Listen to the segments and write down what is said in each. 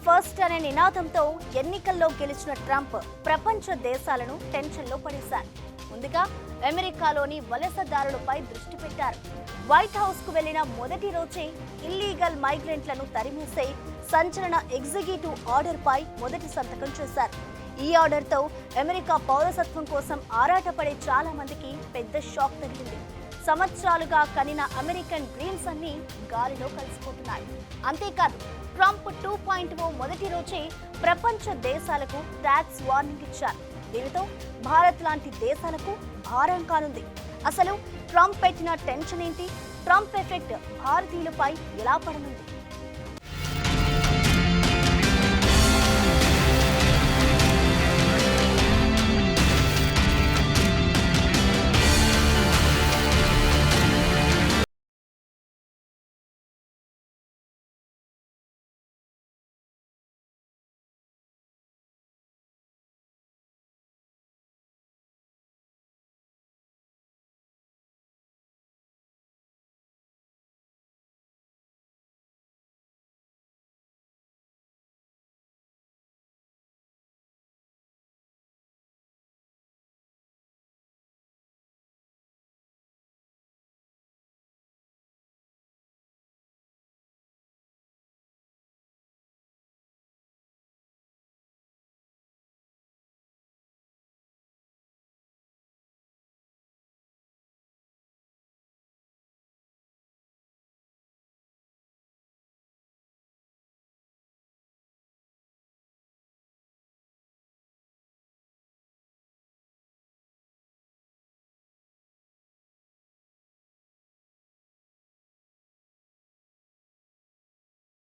First అనే నినాదంతో ఎన్నికల్లో గెలిచిన ట్రంప్ ప్రపంచ దేశాలను టెన్షన్లో పడేశారు. ముందుగా అమెరికాలోని వలసదారులపై దృష్టి పెట్టారు. వైట్ హౌస్ కు వెళ్లిన మొదటి రోజే ఇల్లీగల్ మైగ్రెంట్లను తరిమేసే సంచలన ఎగ్జిక్యూటివ్ ఆర్డర్ పై మొదటి సంతకం చేశారు. ఈ ఆర్డర్ తో అమెరికా పౌరసత్వం కోసం ఆరాటపడే చాలా మందికి పెద్ద షాక్ తగిలింది. సంవత్సరాలుగా కనిన అమెరికన్ డ్రీమ్స్ అన్ని గాలిలో కలిసిపోతున్నాయి. అంతేకాదు, ట్రంప్ 2.0 మొదటి రోజే ప్రపంచ దేశాలకు ట్యాక్స్ వార్నింగ్ ఇచ్చారు. దీనితో భారత్ లాంటి దేశాలకు భారం కానుంది. అసలు ట్రంప్ పెట్టిన టెన్షన్ ఏంటి? ట్రంప్ ఎఫెక్ట్ భారతీయులపై ఎలా పడనుంది?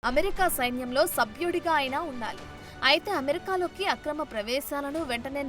అమెరికా సైన్యంలో సభ్యుడిగా అయినా ఉండాలి. అయితే అమెరికాలోకి అక్రమ ప్రవేశాలను వెంటనే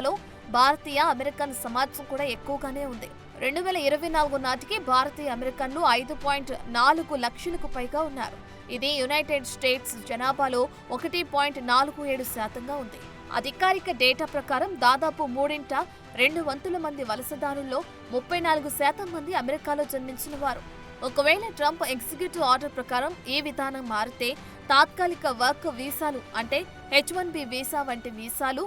లో భారతీయ అమెరికన్ సమాజం కూడా ఎక్కువగానే ఉంది. 2024 నాటికి భారతీయ అమెరికన్లు 5.4 లక్షలకు పైగా ఉన్నారు. ఇది యునైటెడ్ స్టేట్స్ జనాభాలో 1.47% ఉంది. అధికారిక డేటా ప్రకారం దాదాపు 3/2 మంది వలసదారుల్లో 34% మంది అమెరికాలో జన్మించిన వారు. ఒకవేళ ట్రంప్ ఎగ్జిక్యూటివ్ ఆర్డర్ ప్రకారం ఈ విధానం మారితే తాత్కాలిక వర్క్ వీసాలు అంటే H-1B వీసా వంటి వీసాలు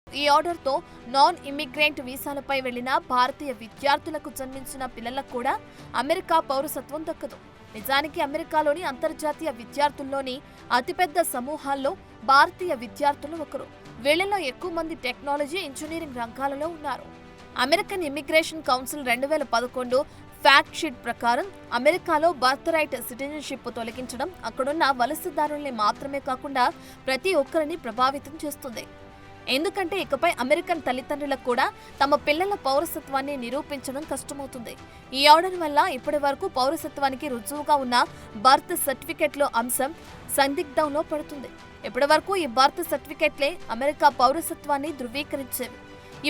ఈ ఆర్డర్తో నాన్ ఇమ్మిగ్రెంట్ వీసాలపై వెళ్లిన భారతీయ విద్యార్థులకు జన్మించిన పిల్లలకు కూడా అమెరికా పౌరసత్వం దక్కదు. నిజానికి అమెరికాలోని అంతర్జాతీయ విద్యార్థుల్లోని అతిపెద్ద సమూహాల్లో భారతీయ విద్యార్థులు ఒకరు. వీళ్లలో ఎక్కువ మంది టెక్నాలజీ, ఇంజనీరింగ్ రంగాలలో ఉన్నారు. American immigration council 2011 fact sheet ప్రకారం అమెరికాలో బర్త్ రైట్ సిటిజన్షిప్ తొలగించడం అక్కడున్న వలసదారుల్ని మాత్రమే కాకుండా ప్రతి ఒక్కరిని ప్రభావితం చేస్తుంది. ఎందుకంటే ఇకపై అమెరికన్ తల్లిదండ్రులకు కూడా తమ పిల్లల పౌరసత్వాన్ని నిరూపించడం కష్టమవుతుంది. ఈ ఆర్డర్ వల్ల ఇప్పటి వరకు పౌరసత్వానికి రుజువుగా ఉన్న బర్త్ సర్టిఫికెట్లో అంశం సందిగ్ధంలో పడుతుంది. ఇప్పటి వరకు ఈ బర్త్ సర్టిఫికెట్లే అమెరికా పౌరసత్వాన్ని ధృవీకరించేవి.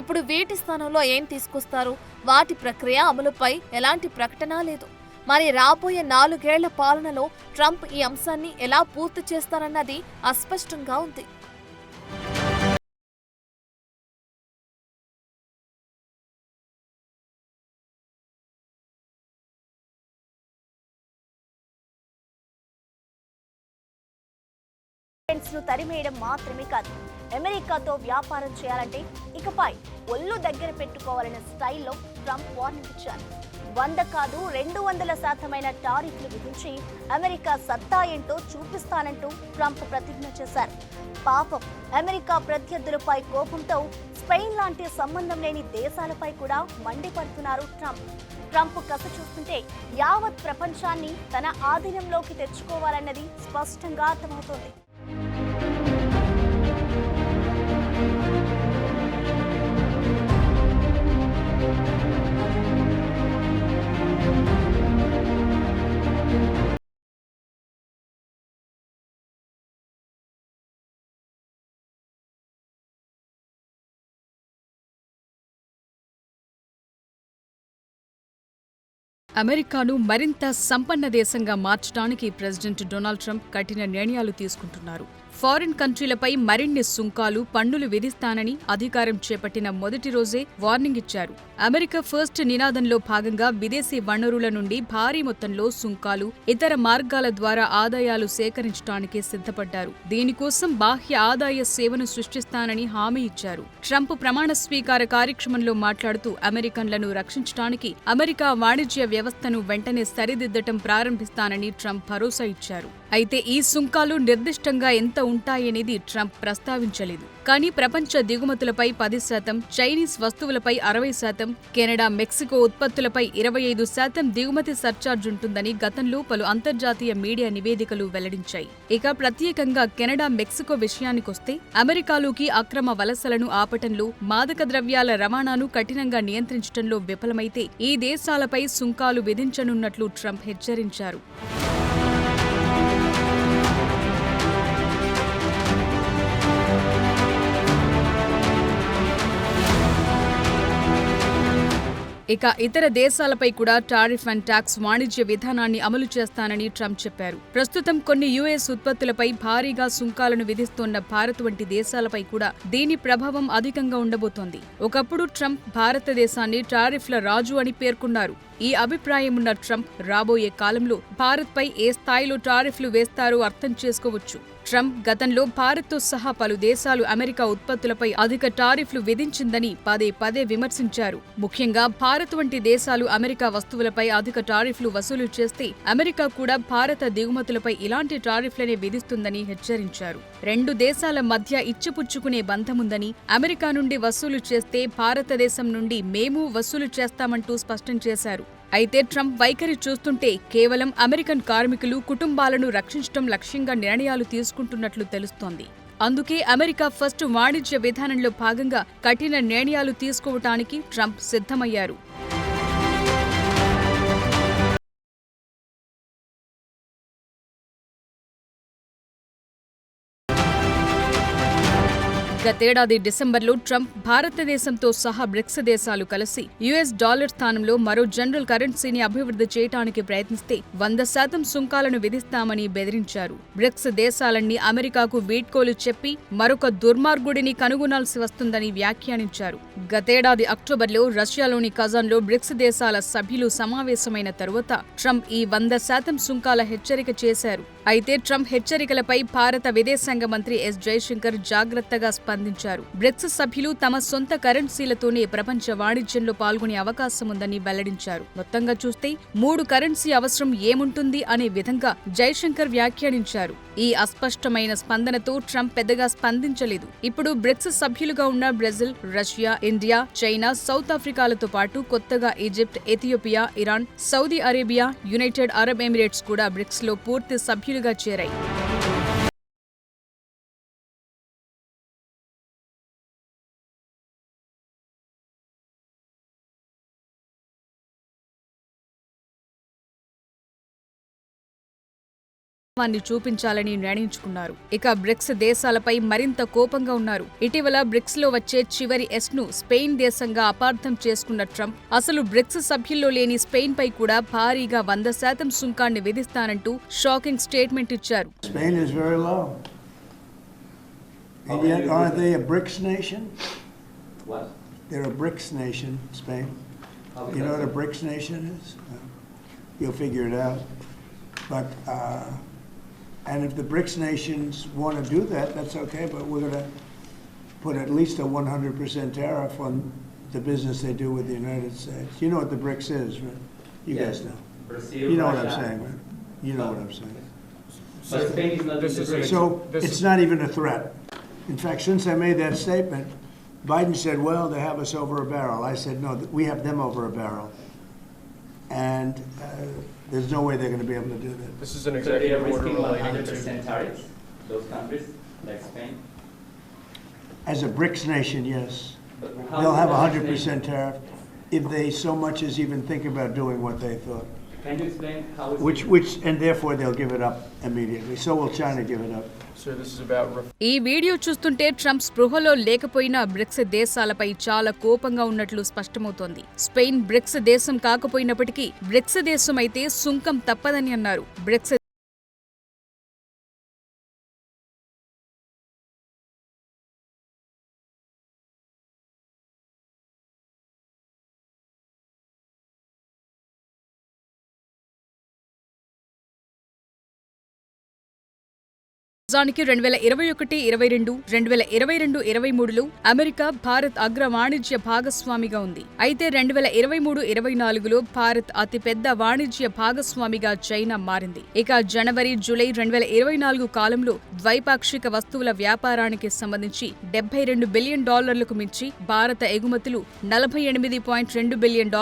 ఇప్పుడు వీటి స్థానంలో ఏం తీసుకొస్తారు? వాటి ప్రక్రియ అమలుపై ఎలాంటి ప్రకటన లేదు. మరి రాబోయే 4 ఏళ్ల పాలనలో ట్రంప్ ఈ అంశాన్ని ఎలా పూర్తి చేస్తారన్నది అస్పష్టంగా ఉంది. ను తరిమేయడం మాత్రమే కాదు, అమెరికాతో వ్యాపారం చేయాలంటే ఇకపై ఒళ్ళు దగ్గర పెట్టుకోవాలనే స్టైల్లో ట్రంప్ వార్నింగ్ ఇచ్చారు. 100 కాదు 200% టారిఫ్లు విధించి అమెరికా సత్తా ఏంటో చూపిస్తానంటూ ట్రంప్ ప్రతిజ్ఞ చేశారు. పాపం అమెరికా ప్రత్యర్థులపై కోపంతో స్పెయిన్ లాంటి సంబంధం లేని దేశాలపై కూడా మండిపడుతున్నారు ట్రంప్. ట్రంప్ కథ చూస్తుంటే యావత్ ప్రపంచాన్ని తన ఆధీనంలోకి తెచ్చుకోవాలన్నది స్పష్టంగా అర్థమవుతోంది. అమెరికాను మరింత సంపన్న దేశంగా మార్చడానికి ప్రెసిడెంట్ డొనాల్డ్ ట్రంప్ కఠిన నిర్ణయాలు తీసుకుంటున్నారు. ఫారిన్ కంట్రీలపై మరిన్ని సుంకాలు, పన్నులు విధిస్తానని అధికారం చేపట్టిన మొదటి రోజే వార్నింగ్ ఇచ్చారు. అమెరికా ఫస్ట్ నినాదంలో భాగంగా విదేశీ వనరుల నుండి భారీ మొత్తంలో సుంకాలు, ఇతర మార్గాల ద్వారా ఆదాయాలు సేకరించడానికి సిద్ధపడ్డారు. దీనికోసం బాహ్య ఆదాయ సేవను సృష్టిస్తానని హామీ ఇచ్చారు. ట్రంప్ ప్రమాణ స్వీకార కార్యక్రమంలో మాట్లాడుతూ అమెరికన్లను రక్షించడానికి అమెరికా వాణిజ్య వ్యవస్థను వెంటనే సరిదిద్దటం ప్రారంభిస్తానని ట్రంప్ భరోసా ఇచ్చారు. అయితే ఈ సుంకాలు నిర్దిష్టంగా ఎంత ఉంటాయనేది ట్రంప్ ప్రస్తావించలేదు. కానీ ప్రపంచ దిగుమతులపై 10%, చైనీస్ వస్తువులపై 60%, కెనడా, మెక్సికో ఉత్పత్తులపై 25% దిగుమతి సర్చార్జ్ ఉంటుందని గతంలో పలు అంతర్జాతీయ మీడియా నివేదికలు వెల్లడించాయి. ఇక ప్రత్యేకంగా కెనడా, మెక్సికో విషయానికొస్తే అమెరికాలోకి అక్రమ వలసలను ఆపటంలో, మాదక ద్రవ్యాల రవాణాను కఠినంగా నియంత్రించడంలో విఫలమైతే ఈ దేశాలపై సుంకాలు విధించనున్నట్లు ట్రంప్ హెచ్చరించారు. ఇక ఇతర దేశాలపై కూడా టారిఫ్ అండ్ టాక్స్ వాణిజ్య విధానాన్ని అమలు చేస్తానని ట్రంప్ చెప్పారు. ప్రస్తుతం కొన్ని యుఎస్ ఉత్పత్తులపై భారీగా సుంకాలను విధిస్తోన్న భారత్ వంటి దేశాలపై కూడా దీని ప్రభావం అధికంగా ఉండబోతోంది. ఒకప్పుడు ట్రంప్ భారతదేశాన్ని టారిఫ్ల రాజు అని పేర్కొన్నారు. ఈ అభిప్రాయమున్న ట్రంప్ రాబోయే కాలంలో భారత్పై ఏ స్థాయిలో టారిఫ్లు వేస్తారో అర్థం చేసుకోవచ్చు. ట్రంప్ గతంలో భారత్తో సహా పలు దేశాలు అమెరికా ఉత్పత్తులపై అధిక టారిఫ్లు విధించిందని పదే పదే విమర్శించారు. ముఖ్యంగా భారత్ వంటి దేశాలు అమెరికా వస్తువులపై అధిక టారిఫ్లు వసూలు చేస్తే అమెరికా కూడా భారత దిగుమతులపై ఇలాంటి టారిఫ్లనే విధిస్తుందని హెచ్చరించారు. రెండు దేశాల మధ్య ఇచ్చిపుచ్చుకునే బంధముందని, అమెరికా నుండి వసూలు చేస్తే భారతదేశం నుండి మేము వసూలు చేస్తామంటూ స్పష్టం చేశారు. అయితే ట్రంప్ వైఖరి చూస్తుంటే కేవలం అమెరికన్ కార్మికులు, కుటుంబాలను రక్షించడం లక్ష్యంగా నిర్ణయాలు తీసుకుంటున్నట్లు తెలుస్తోంది. అందుకే అమెరికా ఫస్ట్ వాణిజ్య విధానంలో భాగంగా కఠిన నిర్ణయాలు తీసుకోవటానికి ట్రంప్ సిద్ధమయ్యారు. గతేడాది డిసెంబర్లో ట్రంప్ భారతదేశంతో సహా బ్రిక్స్ దేశాలు కలిసి యుఎస్ డాలర్ స్థానంలో మరో జనరల్ కరెన్సీని అభివృద్ధి చేయడానికి ప్రయత్నిస్తే 100% సుంకాలను విధిస్తామని బెదిరించారు. బ్రిక్స్ దేశాలన్నీ అమెరికాకు వీడ్కోలు చెప్పి మరొక దుర్మార్గుడిని కనుగొనాల్సి వస్తుందని వ్యాఖ్యానించారు. గతేడాది అక్టోబర్లో రష్యాలోని కజాన్లో బ్రిక్స్ దేశాల సభ్యులు సమావేశమైన తరువాత ట్రంప్ ఈ 100% సుంకాల హెచ్చరిక చేశారు. అయితే ట్రంప్ హెచ్చరికలపై భారత విదేశాంగ మంత్రి ఎస్ జయశంకర్ జాగ్రత్తగా స్పందించారు. బ్రిక్స్ సభ్యులు తమ సొంత కరెన్సీలతోనే ప్రపంచ వాణిజ్యంలో పాల్గొనే అవకాశం ఉందని వెల్లడించారు. మొత్తంగా చూస్తే 3 కరెన్సీ అవసరం ఏముంటుంది అనే విధంగా జయశంకర్ వ్యాఖ్యానించారు. ఈ అస్పష్టమైన స్పందనతో ట్రంప్ పెద్దగా స్పందించలేదు. ఇప్పుడు బ్రిక్స్ సభ్యులుగా ఉన్న Brazil, Russia, India, China, south ఆఫ్రికాలతో పాటు కొత్తగా Egypt, Ethiopia, Iran, Saudi Arabia, United Arab Emirates కూడా బ్రిక్స్ లో పూర్తి సభ్యులుగా చేరాయి. చూపించాలని నిర్ణయించుకున్నారు. ఇక బ్రిక్స్ దేశాలపై మరింత కోపంగా ఉన్నారు. ఇటీవల బ్రిక్స్ లో వచ్చే చివరి ఎస్ ను స్పెయిన్ దేశంగా అపార్థం చేసుకున్న ట్రంప్ అసలు బ్రిక్స్ సభ్యుల్లో లేని స్పెయిన్ పై కూడా భారీగా 100% సుంకాన్ని విధిస్తానంటూ షాకింగ్ స్టేట్మెంట్ ఇచ్చారు. And if the BRICS nations want to do that, that's okay, but we're going to put at least a 100% tariff on the business they do with the United States. You know what the BRICS is, right? You guys know. Brazil, you know Russia. what I'm saying, right? You know what I'm saying. But Spain is not in the BRICS. So it's not even a threat. In fact, since I made that statement, Biden said, well, they have us over a barrel. I said, no, we have them over a barrel. And there's no way they're going to be able to do that. This is an executive order relating to 100% tariffs, those countries, like Spain. As a BRICS nation, yes. But how They'll is have the 100% tariff if they so much as even think about doing what they thought. Can you explain how is Which, and therefore they'll give it up immediately. So will China give it up. So this is about ఈ video చూస్తుంటే Trump స్పృహలో లేకపోయినా bricks దేశాలపై చాలా కోపంగా ఉన్నట్లు స్పష్టమవుతోంది. Spain bricks దేశం కాకపోయినప్పటికీ bricks దేశం అయితే సుంకం తప్పదని అన్నారు. బ్రిక్స్ నిజానికి 2021-22, 2022-23లో అమెరికా భారత్ అగ్ర వాణిజ్య భాగస్వామిగా ఉంది. అయితే 2023-24లో భారత్ అతిపెద్ద వాణిజ్య భాగస్వామిగా చైనా మారింది. ఇక జనవరి, జూలై 2024 కాలంలో ద్వైపాక్షిక వస్తువుల వ్యాపారానికి సంబంధించి $72 బిలియన్ మించి భారత ఎగుమతులు $48.2 బిలియన్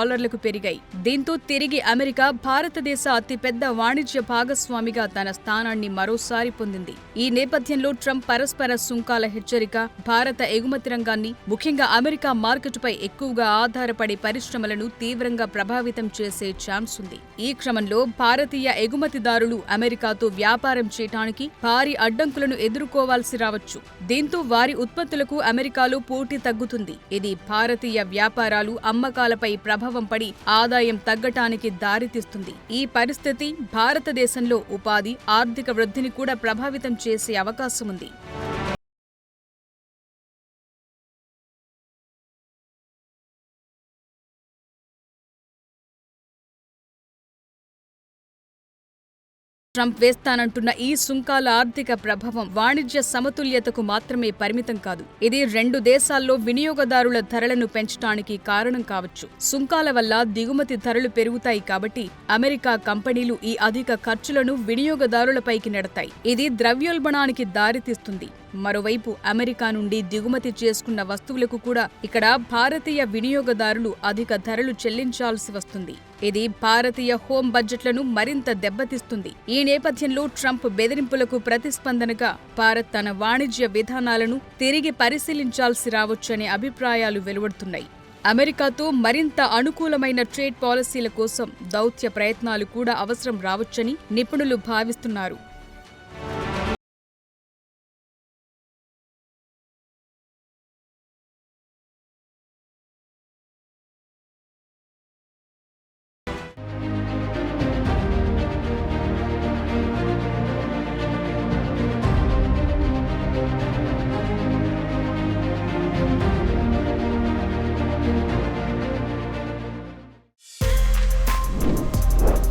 పెరిగాయి. దీంతో తిరిగి అమెరికా భారతదేశ అతిపెద్ద వాణిజ్య భాగస్వామిగా తన స్థానాన్ని మరోసారి పొందింది. ఈ నేపథ్యంలో ట్రంప్ పరస్పర సుంకాల హెచ్చరిక భారత ఎగుమతి రంగాన్ని, ముఖ్యంగా అమెరికా మార్కెట్పై ఎక్కువగా ఆధారపడే పరిశ్రమలను తీవ్రంగా ప్రభావితం చేసే ఛాన్స్ ఉంది. ఈ క్రమంలో భారతీయ ఎగుమతిదారులు అమెరికాతో వ్యాపారం చేయడానికి భారీ అడ్డంకులను ఎదుర్కోవాల్సి రావచ్చు. దీంతో వారి ఉత్పత్తులకు అమెరికాలో పోటీ తగ్గుతుంది. ఇది భారతీయ వ్యాపారాలు, అమ్మకాలపై ప్రభావం పడి ఆదాయం తగ్గటానికి దారితీస్తుంది. ఈ పరిస్థితి భారతదేశంలో ఉపాధి, ఆర్థిక వృద్ధిని కూడా ప్రభావితం చేసే అవకాశం ఉంది. ట్రంప్ వేస్తానంటున్న ఈ సుంకాల ఆర్థిక ప్రభావం వాణిజ్య సమతుల్యతకు మాత్రమే పరిమితం కాదు. ఇది రెండు దేశాల్లో వినియోగదారుల ధరలను పెంచడానికి కారణం కావచ్చు. సుంకాల వల్ల దిగుమతి ధరలు పెరుగుతాయి కాబట్టి అమెరికా కంపెనీలు ఈ అధిక ఖర్చులను వినియోగదారులపైకి నెడతాయి. ఇది ద్రవ్యోల్బణానికి దారితీస్తుంది. మరోవైపు అమెరికా నుండి దిగుమతి చేసుకున్న వస్తువులకు కూడా ఇక్కడ భారతీయ వినియోగదారులు అధిక ధరలు చెల్లించాల్సి వస్తుంది. ఇది భారతీయ హోం బడ్జెట్లను మరింత దెబ్బతీస్తుంది. ఈ నేపథ్యంలో ట్రంప్ బెదిరింపులకు ప్రతిస్పందనగా భారత్ తన వాణిజ్య విధానాలను తిరిగి పరిశీలించాల్సి రావచ్చనే అభిప్రాయాలు వెలువడుతున్నాయి. అమెరికాతో మరింత అనుకూలమైన ట్రేడ్ పాలసీల కోసం దౌత్య ప్రయత్నాలు కూడా అవసరం రావచ్చని నిపుణులు భావిస్తున్నారు.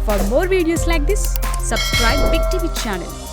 For more videos like this, subscribe Big TV channel.